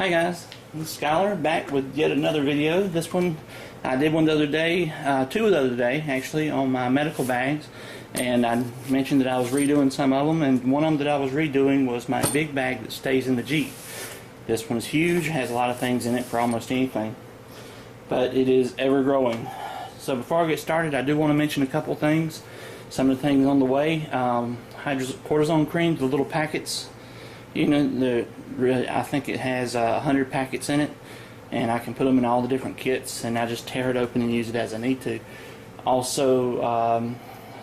Hi guys, this is Skylar back with yet another video. This one, I did one the other day, two the other day actually, on my medical bags, and I mentioned that I was redoing some of them, and one of them that I was redoing was my big bag that stays in the Jeep. This one's huge, has a lot of things in it for almost anything, but it is ever growing. So before I get started, I do want to mention a couple things. Some of the things on the way, hydrocortisone cream, the little packets. You know, I think it has 100 packets in it, and I can put them in all the different kits, and I just tear it open and use it as I need to. Also, I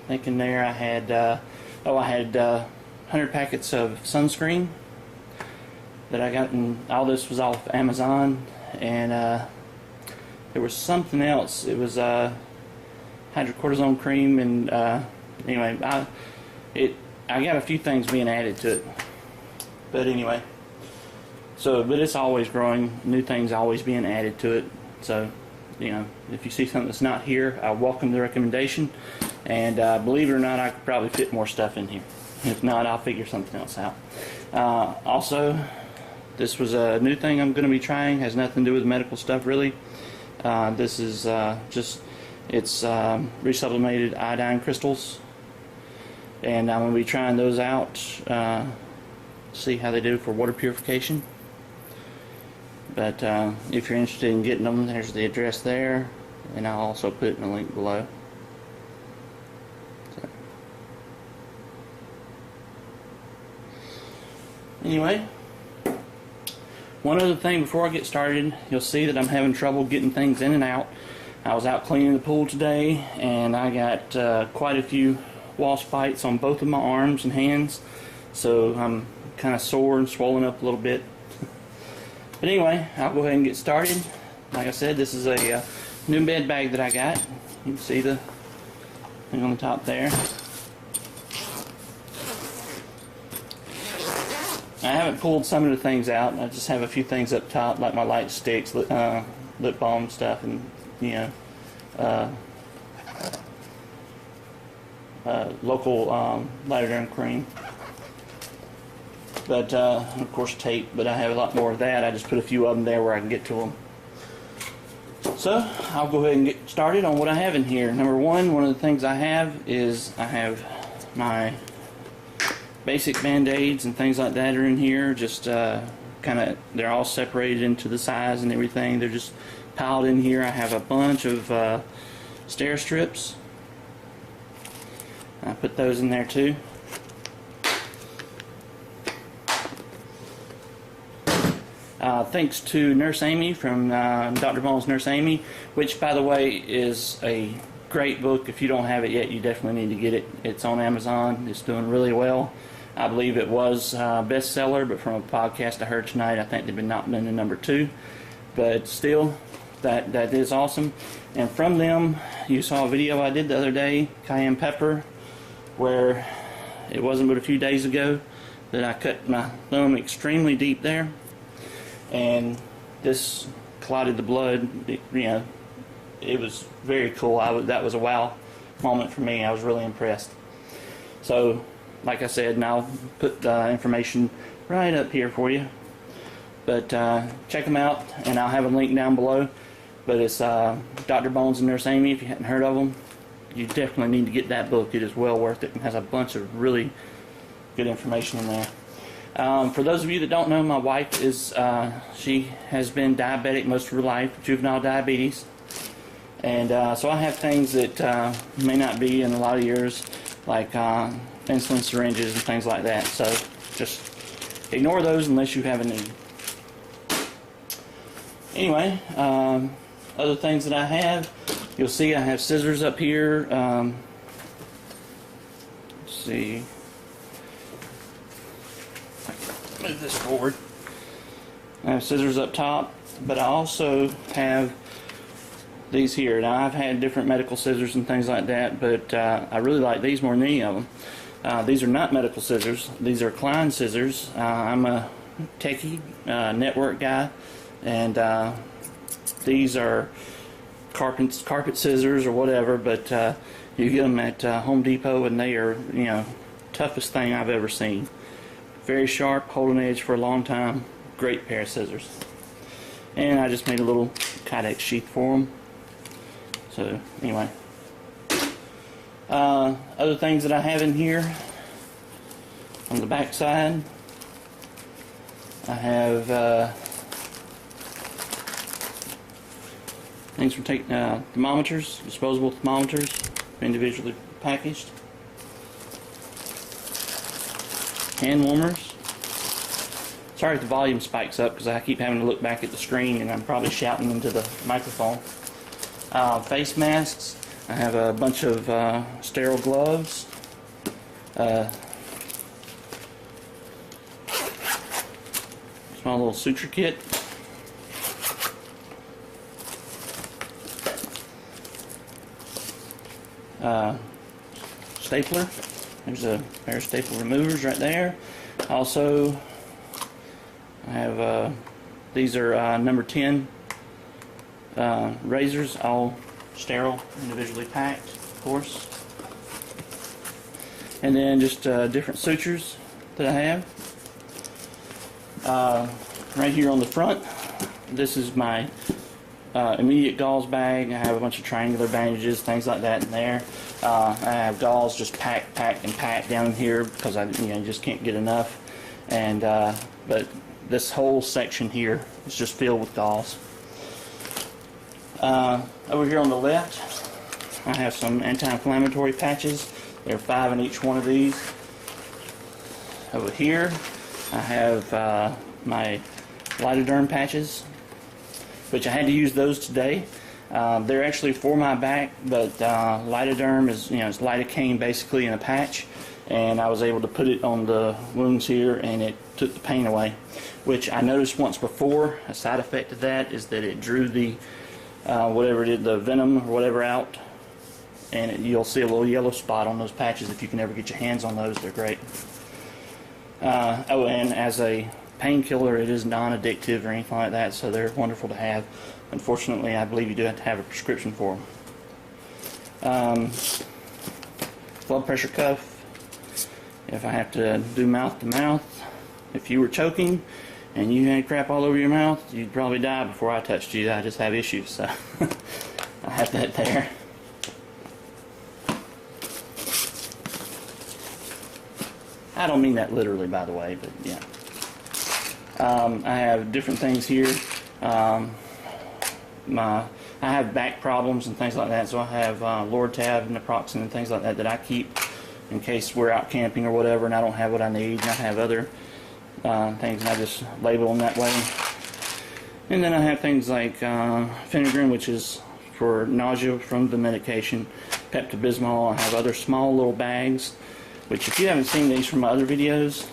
think in there I had 100 packets of sunscreen that I got, and all this was off Amazon. And there was something else. It was hydrocortisone cream, and anyway, I got a few things being added to it. But anyway, but it's always growing, new things always being added to it. So, you know, if you see something that's not here, I welcome the recommendation. And believe it or not, I could probably fit more stuff in here. If not, I'll figure something else out. Also, this was a new thing I'm going to be trying. Has nothing to do with medical stuff really. This is it's resublimated iodine crystals, and I'm going to be trying those out. See how they do for water purification. But if you're interested in getting them, there's the address there, and I'll also put it in the link below. So, anyway, one other thing before I get started, you'll see that I'm having trouble getting things in and out. I was out cleaning the pool today, and I got quite a few wasp bites on both of my arms and hands, so I'm kind of sore and swollen up a little bit. But anyway, I'll go ahead and get started. Like I said, this is a new bed bag that I got. You can see the thing on the top there. I haven't pulled some of the things out. I just have a few things up top, like my light sticks, lip balm stuff, and you know, local Lidoderm cream. But of course tape, but I have a lot more of that. I just put a few of them there where I can get to them. So I'll go ahead and get started on what I have in here. Number one of the things I have is I have my basic band-aids and things like that are in here. Just they're all separated into the size and everything. They're just piled in here. I have a bunch of stair strips. I put those in there too. Thanks to Nurse Amy from Dr. Bones Nurse Amy, which by the way is a great book. If you don't have it yet, you definitely need to get it. It's on Amazon. It's doing really well. I believe it was bestseller, but from a podcast I heard tonight, I think they've been knocked into number 2. But still, that is awesome. And from them, you saw a video I did the other day, cayenne pepper, where it wasn't but a few days ago that I cut my thumb extremely deep there, and this clotted the blood. You know, it was very cool. That was a wow moment for me. I was really impressed. So, like I said, and I'll put the information right up here for you. But check them out, and I'll have them linked down below. But it's Dr. Bones and Nurse Amy. If you hadn't heard of them, you definitely need to get that book. It is well worth it and has a bunch of really good information in there. For those of you that don't know, my wife is, she has been diabetic most of her life, juvenile diabetes. And so I have things that may not be in a lot of yours, like insulin syringes and things like that. So just ignore those unless you have a need. Anyway, other things that I have, you'll see I have scissors up here. Let's see. Move this forward. I have scissors up top, but I also have these here. Now I've had different medical scissors and things like that, but I really like these more than any of them. These are not medical scissors. These are Klein scissors. I'm a techie network guy, and these are carpet scissors or whatever, but you get them at Home Depot, and they are, you know, toughest thing I've ever seen. Very sharp, holding edge for a long time. Great pair of scissors. And I just made a little Kydex sheath for them. So anyway, other things that I have in here on the back side, I have things for taking thermometers, disposable thermometers, individually packaged, hand warmers. Sorry if the volume spikes up because I keep having to look back at the screen and I'm probably shouting into the microphone. Face masks. I have a bunch of sterile gloves. Small little suture kit. Stapler. There's a pair of staple removers right there. Also, I have these are number 10 razors, all sterile, individually packed, of course. And then just different sutures that I have. Right here on the front, this is my immediate gauze bag. I have a bunch of triangular bandages, things like that in there. I have gauze just packed down in here because I just can't get enough. And but this whole section here is just filled with gauze. Over here on the left, I have some anti-inflammatory patches. There are 5 in each one of these. Over here, I have my Lidoderm patches, which I had to use those today. They're actually for my back, but Lidoderm is, it's lidocaine basically in a patch, and I was able to put it on the wounds here, and it took the pain away. Which I noticed once before. A side effect of that is that it drew the whatever it is, the venom or whatever out, and you'll see a little yellow spot on those patches. If you can ever get your hands on those, they're great. Oh, and as a painkiller, it is non-addictive or anything like that, so they're wonderful to have. Unfortunately, I believe you do have to have a prescription for them. Blood pressure cuff. If I have to do mouth to mouth, if you were choking and you had crap all over your mouth, you'd probably die before I touched you. I just have issues, so I have that there. I don't mean that literally, by the way, but yeah. I have different things here. I have back problems and things like that, so I have Lortab, naproxen, and things like that that I keep in case we're out camping or whatever and I don't have what I need. And I have other things, and I just label them that way. And then I have things like Phenergan, which is for nausea from the medication, Pepto-Bismol. I have other small little bags, which if you haven't seen these from my other videos,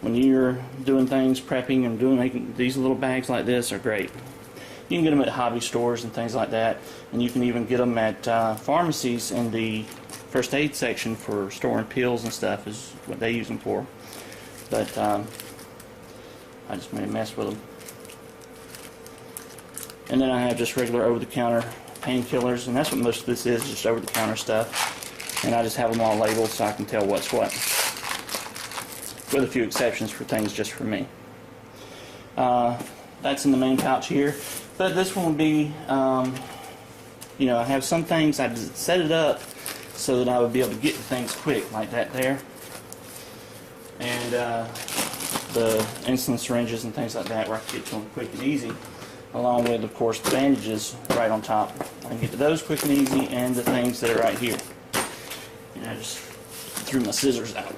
when you're doing things, prepping and making these little bags like this are great. You can get them at hobby stores and things like that, and you can even get them at pharmacies in the first aid section for storing pills and stuff is what they use them for. But I just made a mess with them. And then I have just regular over-the-counter painkillers, and that's what most of this is, just over-the-counter stuff. And I just have them all labeled so I can tell what's what, with a few exceptions for things just for me. That's in the main pouch here. But this one will be, I have some things, I set it up so that I would be able to get to things quick, like that there. And the insulin syringes and things like that, where I can get to them quick and easy, along with, of course, the bandages right on top. I can get to those quick and easy, and the things that are right here. And I just threw my scissors out.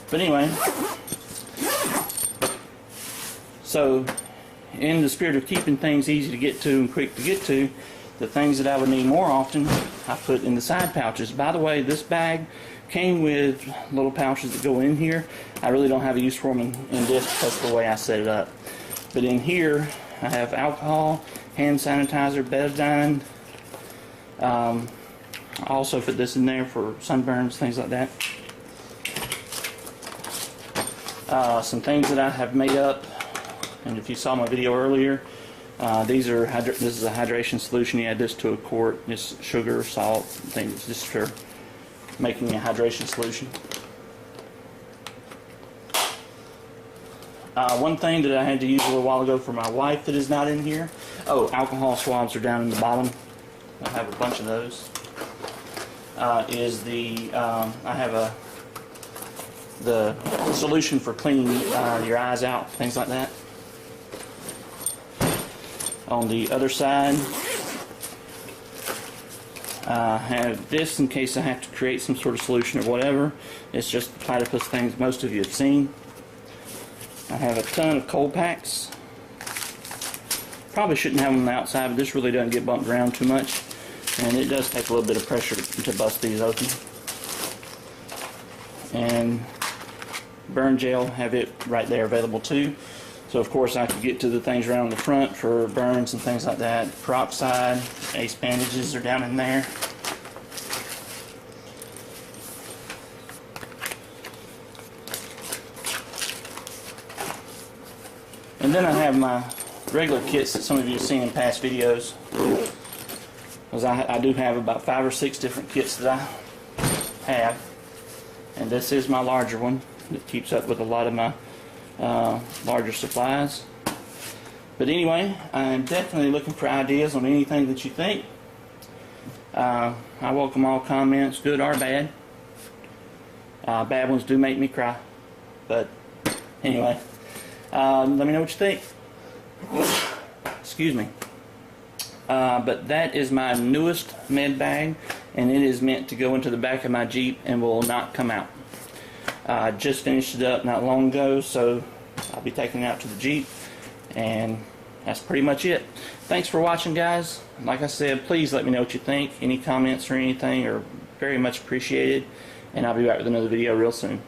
But anyway, so in the spirit of keeping things easy to get to and quick to get to, the things that I would need more often, I put in the side pouches. By the way, this bag came with little pouches that go in here. I really don't have a use for them in this because of the way I set it up. But in here, I have alcohol, hand sanitizer, betadine. I also put this in there for sunburns, things like that. Some things that I have made up, and if you saw my video earlier, this is a hydration solution. You add this to a quart, just sugar, salt, things just for making a hydration solution. One thing that I had to use a little while ago for my wife that is not in here. Oh, alcohol swabs are down in the bottom. I have a bunch of those. I have the solution for cleaning your eyes out, things like that. On the other side, I have this in case I have to create some sort of solution or whatever. It's just the platypus things most of you have seen. I have a ton of cold packs. Probably shouldn't have them on the outside, but this really doesn't get bumped around too much. And it does take a little bit of pressure to bust these open. And burn gel, have it right there available too. So of course I could get to the things around the front for burns and things like that. Peroxide, ace bandages are down in there. And then I have my regular kits that some of you have seen in past videos. Because I do have about 5 or 6 different kits that I have. And this is my larger one that keeps up with a lot of my larger supplies. But anyway, I'm definitely looking for ideas on anything that you think. I welcome all comments, good or bad. Bad ones do make me cry. But anyway, let me know what you think. Excuse me. But that is my newest med bag, and it is meant to go into the back of my Jeep and will not come out. I just finished it up not long ago, so I'll be taking it out to the Jeep, and that's pretty much it. Thanks for watching, guys. Like I said, please let me know what you think. Any comments or anything are very much appreciated, and I'll be back with another video real soon.